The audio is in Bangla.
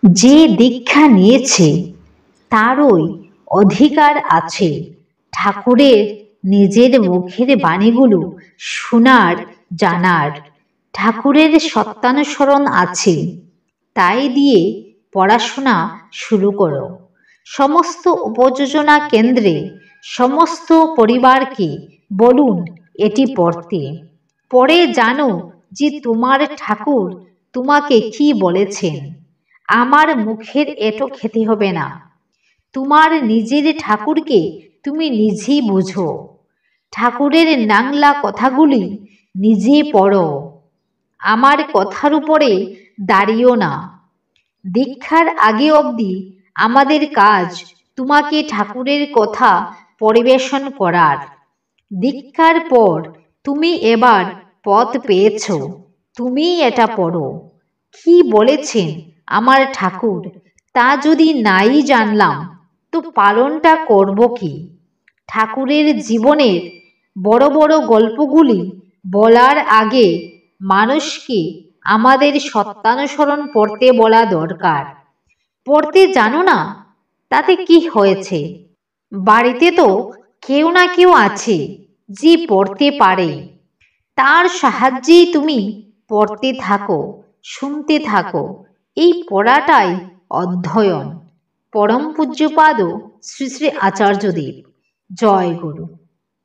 যে দীক্ষা নিয়েছে তারই অধিকার আছে ঠাকুরের নিজের মুখের বাণীগুলো শোনার, জানার। ঠাকুরের সত্যানুসরণ আছে, তাই দিয়ে পড়াশোনা শুরু করো। সমস্ত উপযোজনা কেন্দ্রে সমস্ত পরিবারকে বলুন এটি পড়তে। পড়ে জানো যে তোমার ঠাকুর তোমাকে কি বলেছেন। আমার মুখের এটো খেতে হবে না। তোমার নিজের ঠাকুরকে তুমি নিজেই বুঝো। ঠাকুরের নাংলা কথাগুলি নিজে পড়ো। আমার কথার উপরে দাঁড়িও না। দীক্ষার আগে অবধি আমাদের কাজ তোমাকে ঠাকুরের কথা পরিবেশন করার। দীক্ষার পর তুমি এবার পথ পেয়েছ, তুমি এটা পড়ো। কি বলেছেন আমার ঠাকুর তা যদি নাই জানলাম তো পালনটা করব কি? ঠাকুরের জীবনের বড় বড় গল্পগুলি বলার আগে মানুষকে আমাদের সত্যানুসরণ পড়তে বলা দরকার। পড়তে জানো না, তাতে কি হয়েছে? বাড়িতে তো কেউ না কেউ আছে যে পড়তে পারে। তার সাহায্যেই তুমি পড়তে থাকো, শুনতে থাকো। এই পড়াটাই অধ্যয়ন। পরম পূজ্যপাদ শ্রী শ্রী আচার্যদেব। জয় গুরু।